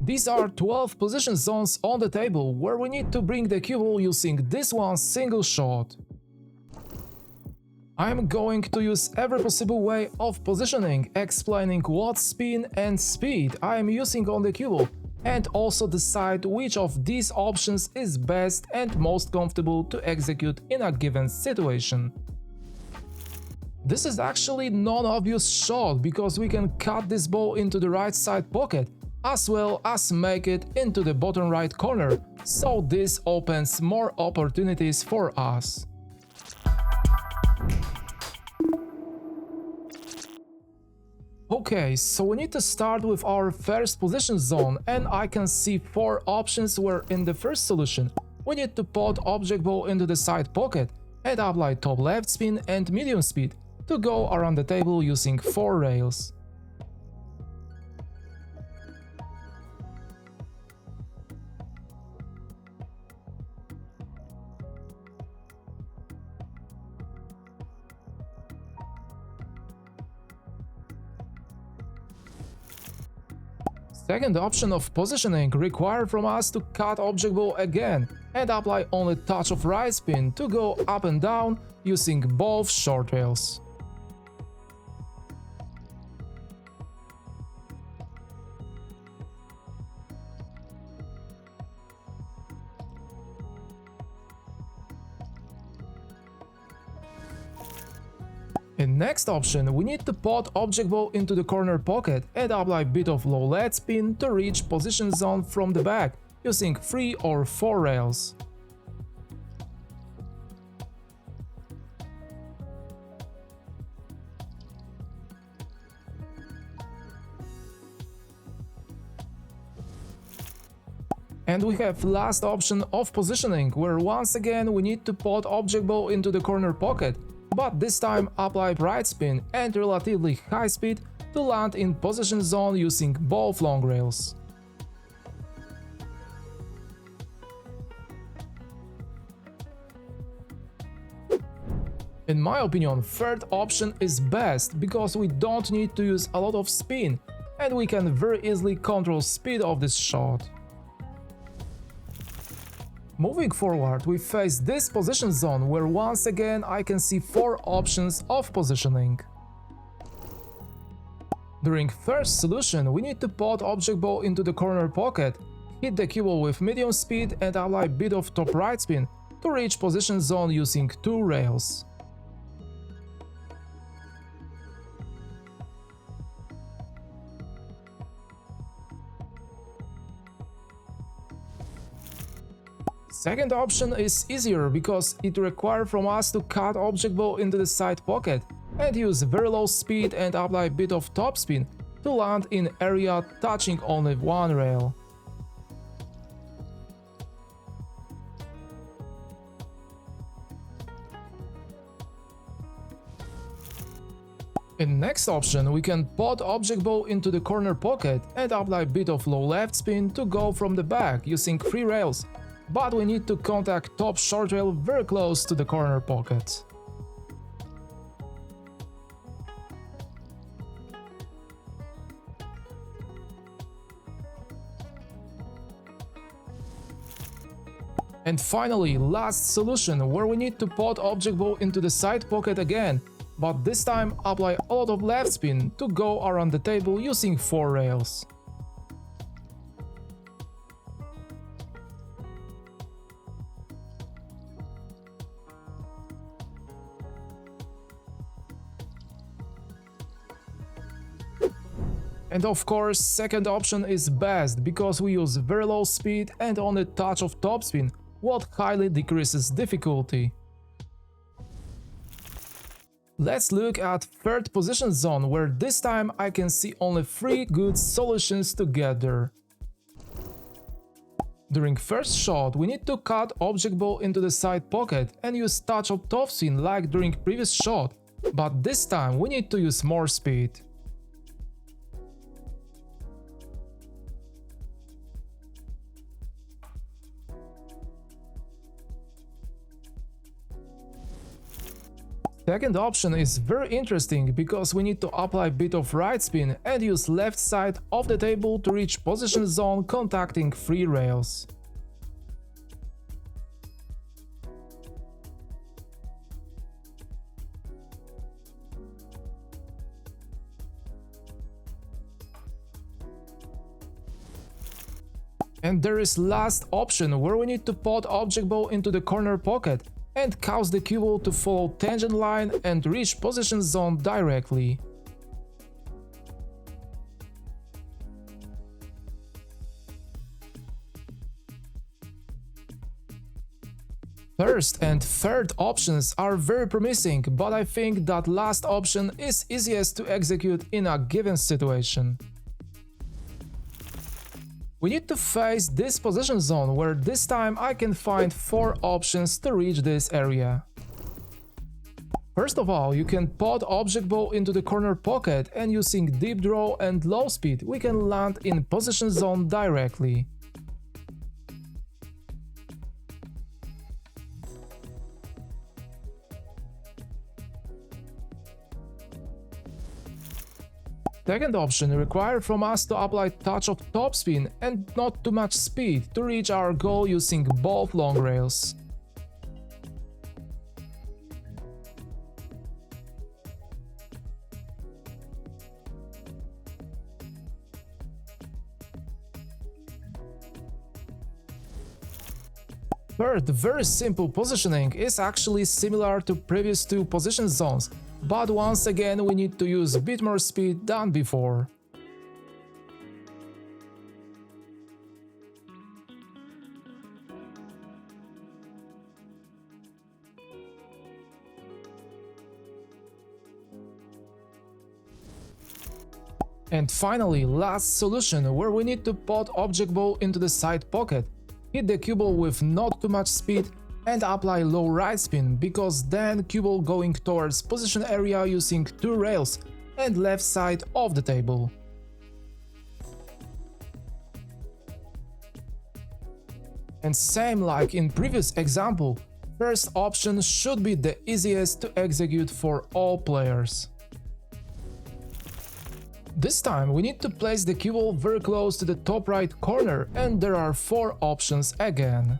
These are 12 position zones on the table where we need to bring the cue ball using this one single shot. I'm going to use every possible way of positioning, explaining what spin and speed I am using on the cue ball, and also decide which of these options is best and most comfortable to execute in a given situation. This is actually non-obvious shot because we can cut this ball into the right side pocket as well as make it into the bottom right corner, so this opens more opportunities for us. Okay, so we need to start with our first position zone, and I can see 4 options where in the first solution we need to put object ball into the side pocket and apply top left spin and medium speed to go around the table using 4 rails. Second option of positioning requires from us to cut object ball again and apply only touch of right spin to go up and down using both short rails. In next option, we need to put object ball into the corner pocket and apply bit of low lead spin to reach position zone from the back, using 3 or 4 rails. And we have last option of positioning, where once again we need to put object ball into the corner pocket, but this time apply right spin and relatively high speed to land in position zone using both long rails. In my opinion, third option is best because we don't need to use a lot of spin and we can very easily control speed of this shot. Moving forward, we face this position zone where once again I can see 4 options of positioning. During first solution, we need to put object ball into the corner pocket, hit the cue ball with medium speed and apply bit of top right spin to reach position zone using 2 rails. Second option is easier because it requires from us to cut object ball into the side pocket and use very low speed and apply bit of top spin to land in area touching only 1 rail. In next option, we can put object ball into the corner pocket and apply bit of low left spin to go from the back using 3 rails, but we need to contact top short rail very close to the corner pocket. And finally, last solution where we need to put object ball into the side pocket again, but this time apply a lot of left spin to go around the table using 4 rails. And of course, second option is best because we use very low speed and only touch of topspin, what highly decreases difficulty. Let's look at third position zone, where this time I can see only 3 good solutions to get there. During first shot, we need to cut object ball into the side pocket and use touch of topspin like during previous shot, but this time we need to use more speed. Second option is very interesting because we need to apply a bit of right spin and use left side of the table to reach position zone contacting 3 rails. And there is last option where we need to pot object ball into the corner pocket and cause the cue ball to follow tangent line and reach position zone directly. First and third options are very promising, but I think that last option is easiest to execute in a given situation. We need to face this position zone, where this time I can find 4 options to reach this area. First of all, you can pot object ball into the corner pocket, and using deep draw and low speed we can land in position zone directly. Second option requires from us to apply touch of topspin and not too much speed to reach our goal using both long rails. Third, very simple positioning is actually similar to previous 2 position zones, but once again we need to use a bit more speed than before. And finally, last solution, where we need to pot object ball into the side pocket, hit the cue ball with not too much speed and apply low right spin, because then cue ball going towards position area using 2 rails and left side of the table. And same like in previous example, first option should be the easiest to execute for all players. This time we need to place the cue ball very close to the top right corner, and there are 4 options again.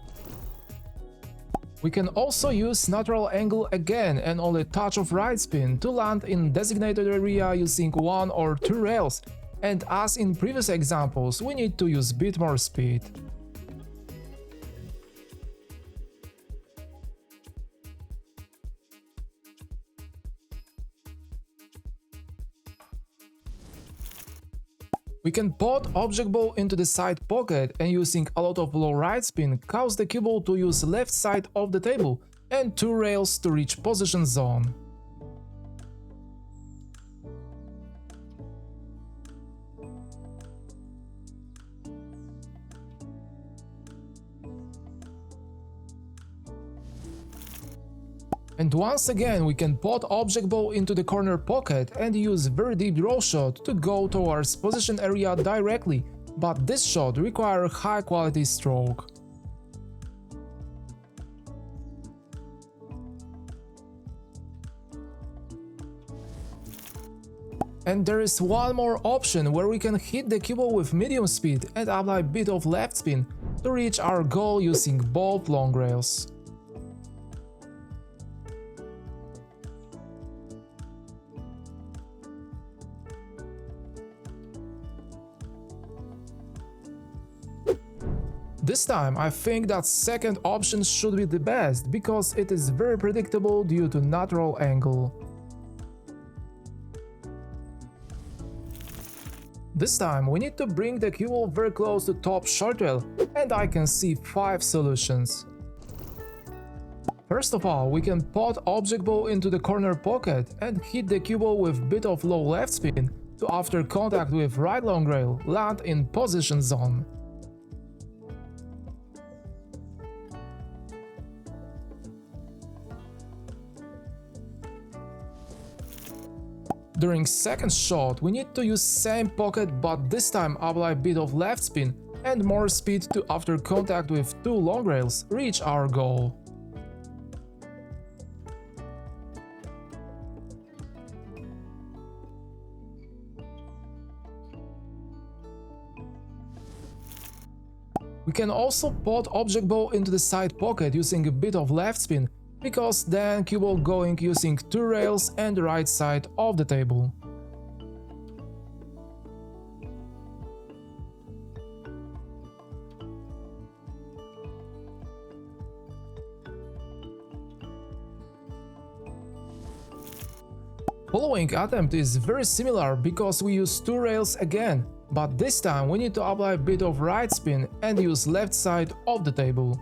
We can also use natural angle again and only touch of right spin to land in designated area using 1 or 2 rails, and as in previous examples we need to use bit more speed. We can pot object ball into the side pocket and using a lot of low right spin cause the cue ball to use left side of the table and 2 rails to reach position zone. And once again we can pot object ball into the corner pocket and use very deep draw shot to go towards position area directly, but this shot requires high quality stroke. And there is one more option where we can hit the cue ball with medium speed and apply a bit of left spin to reach our goal using both long rails. This time I think that second option should be the best, because it is very predictable due to natural angle. This time we need to bring the cue ball very close to top short rail, and I can see 5 solutions. First of all, we can pot object ball into the corner pocket and hit the cue ball with bit of low left spin to, after contact with right long rail, land in position zone. During second shot, we need to use same pocket, but this time apply a bit of left spin and more speed to, after contact with 2 long rails, reach our goal. We can also put object ball into the side pocket using a bit of left spin, because then cue ball going using 2 rails and the right side of the table. Following attempt is very similar because we use 2 rails again, but this time we need to apply a bit of right spin and use left side of the table.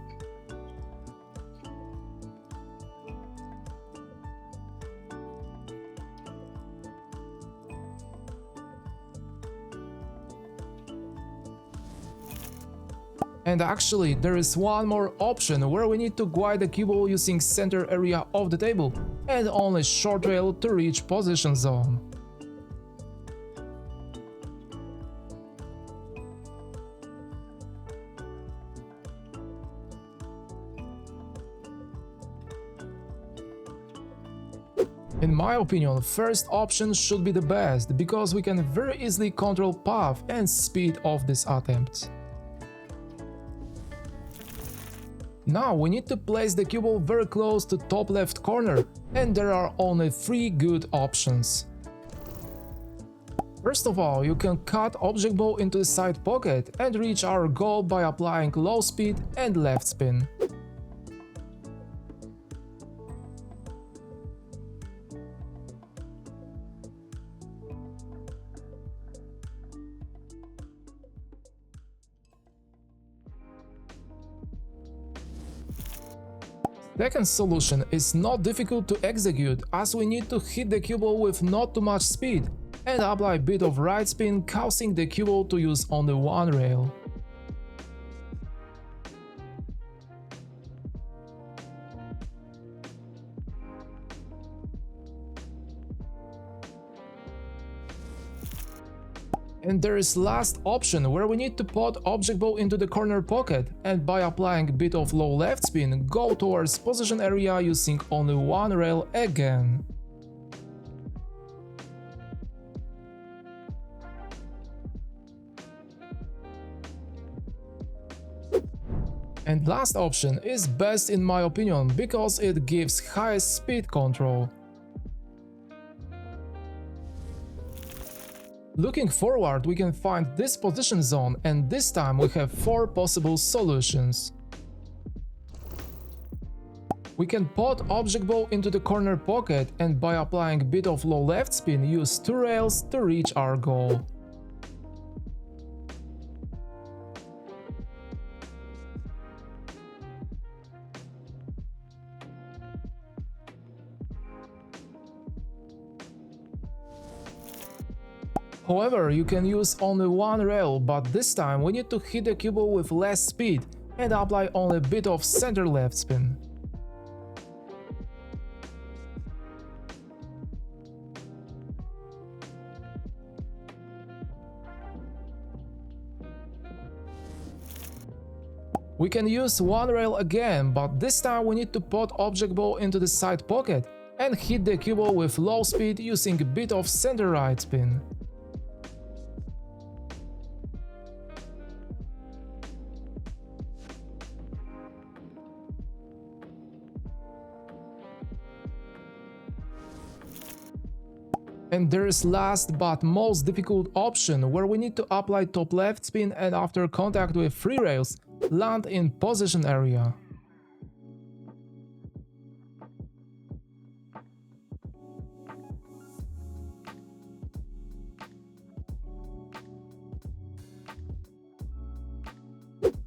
And actually, there is one more option where we need to guide the cue ball using center area of the table and only short rail to reach position zone. In my opinion, first option should be the best, because we can very easily control path and speed of this attempt. Now we need to place the cue ball very close to top left corner, and there are only 3 good options. First of all, you can cut object ball into the side pocket and reach our goal by applying low speed and left spin. Second solution is not difficult to execute, as we need to hit the cue ball with not too much speed and apply a bit of right spin, causing the cue ball to use only 1 rail. And there is last option where we need to put object ball into the corner pocket and by applying a bit of low left spin go towards position area using only 1 rail again. And last option is best in my opinion because it gives highest speed control. Looking forward, we can find this position zone, and this time we have 4 possible solutions. We can put object ball into the corner pocket and by applying a bit of low left spin use 2 rails to reach our goal. However, you can use only 1 rail, but this time we need to hit the cue ball with less speed and apply only a bit of center left spin. We can use 1 rail again, but this time we need to put object ball into the side pocket and hit the cue ball with low speed using a bit of center right spin. And there is last but most difficult option where we need to apply top left spin and after contact with 3 rails, land in position area.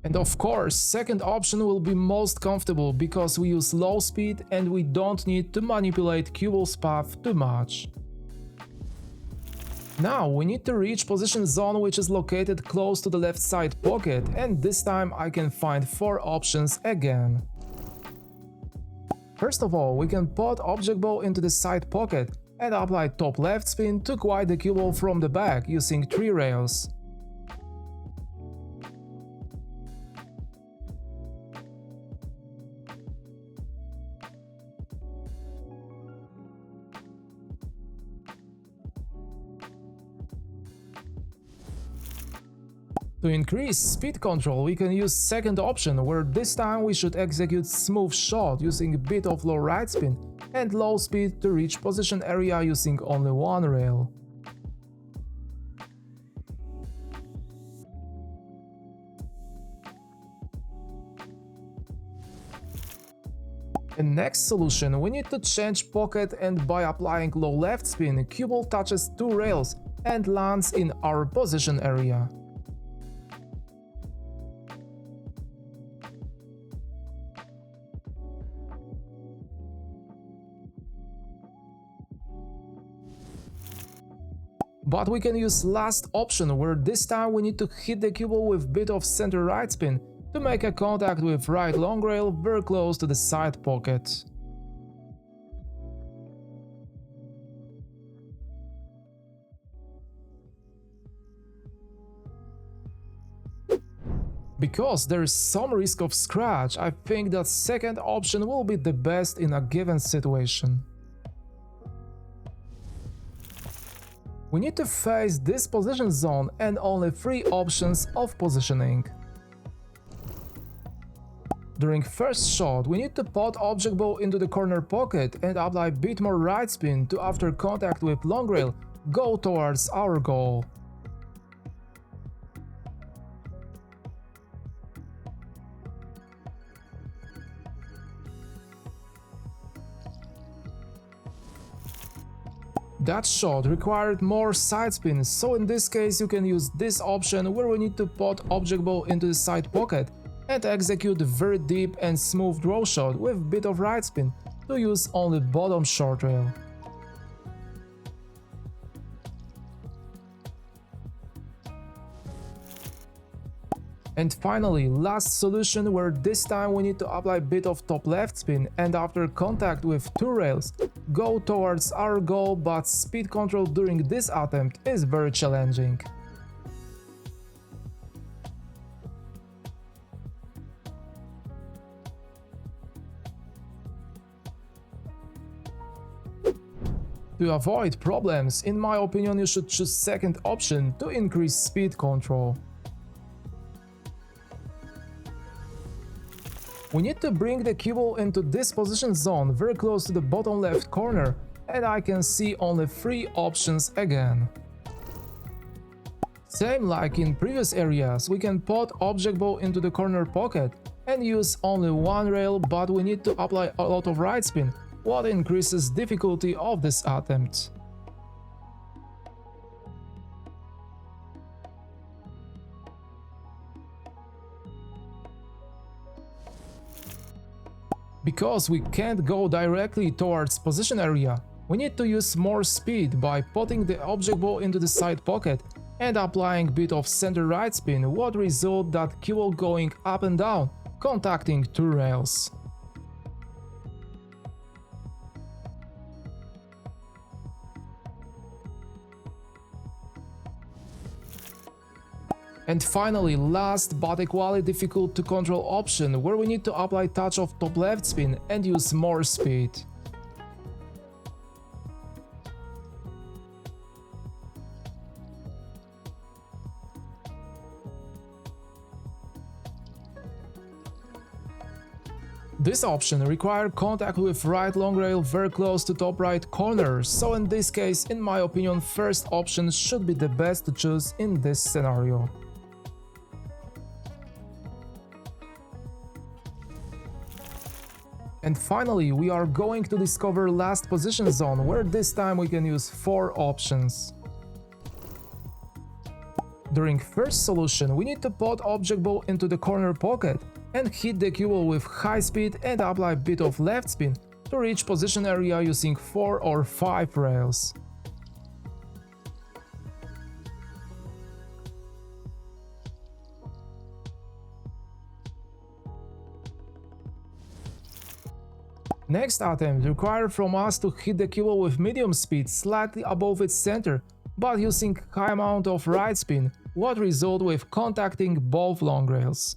And of course, second option will be most comfortable because we use low speed and we don't need to manipulate cue ball's path too much. Now we need to reach position zone which is located close to the left side pocket, and this time I can find 4 options again. First of all, we can put object ball into the side pocket and apply top left spin to guide the cue ball from the back using 3 rails. To increase speed control, we can use second option, where this time we should execute smooth shot using a bit of low right spin and low speed to reach position area using only one rail. In next solution, we need to change pocket, and by applying low left spin, cue ball touches two rails and lands in our position area. But we can use last option, where this time we need to hit the cue ball with bit of center right spin to make a contact with right long rail very close to the side pocket. Because there is some risk of scratch, I think that second option will be the best in a given situation. We need to face this position zone and only 3 options of positioning. During first shot, we need to pot object ball into the corner pocket and apply bit more right spin to, after contact with long rail, go towards our goal. That shot required more side spin, so in this case you can use this option, where we need to pot object ball into the side pocket and execute a very deep and smooth draw shot with bit of right spin to use only bottom short rail. And finally, last solution, where this time we need to apply bit of top left spin and after contact with two rails, go towards our goal, but speed control during this attempt is very challenging. To avoid problems, in my opinion, you should choose second option to increase speed control. We need to bring the cue ball into this position zone very close to the bottom left corner, and I can see only 3 options again. Same like in previous areas, we can pot object ball into the corner pocket and use only one rail, but we need to apply a lot of right spin, what increases difficulty of this attempt. Because we can't go directly towards position area, we need to use more speed by putting the object ball into the side pocket and applying bit of center right spin, what result that cue ball going up and down, contacting two rails. And finally, last but equally difficult to control option, where we need to apply touch of top left spin and use more speed. This option requires contact with right long rail very close to top right corner, so in this case, in my opinion, first option should be the best to choose in this scenario. And finally, we are going to discover last position zone, where this time we can use 4 options. During first solution, we need to pot object ball into the corner pocket and hit the cue ball with high speed and apply bit of left spin to reach position area using 4 or 5 rails. Next attempt required from us to hit the cue ball with medium speed slightly above its center, but using high amount of right spin, what result with contacting both long rails.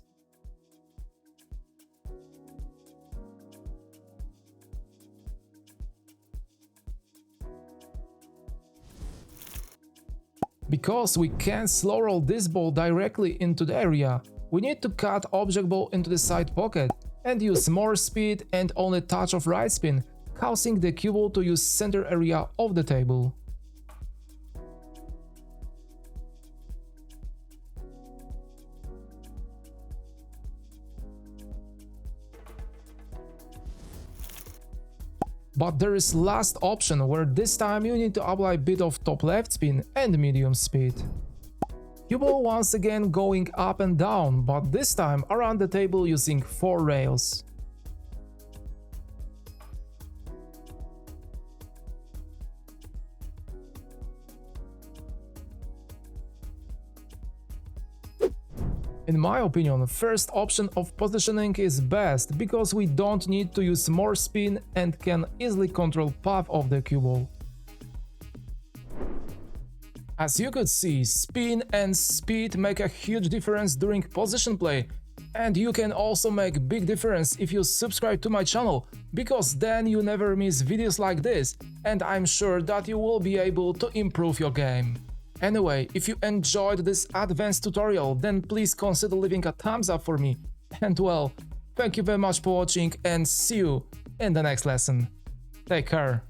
Because we can't slow roll this ball directly into the area, we need to cut object ball into the side pocket and use more speed and only touch of right spin, causing the cue ball to use center area of the table. But there is last option where this time you need to apply bit of top left spin and medium speed. Cue ball once again going up and down, but this time around the table using 4 rails. In my opinion, first option of positioning is best because we don't need to use more spin and can easily control path of the cue ball. As you could see, spin and speed make a huge difference during position play, and you can also make big difference if you subscribe to my channel, because then you never miss videos like this, and I'm sure that you will be able to improve your game. Anyway, if you enjoyed this advanced tutorial, then please consider leaving a thumbs up for me. And well, thank you very much for watching and see you in the next lesson. Take care.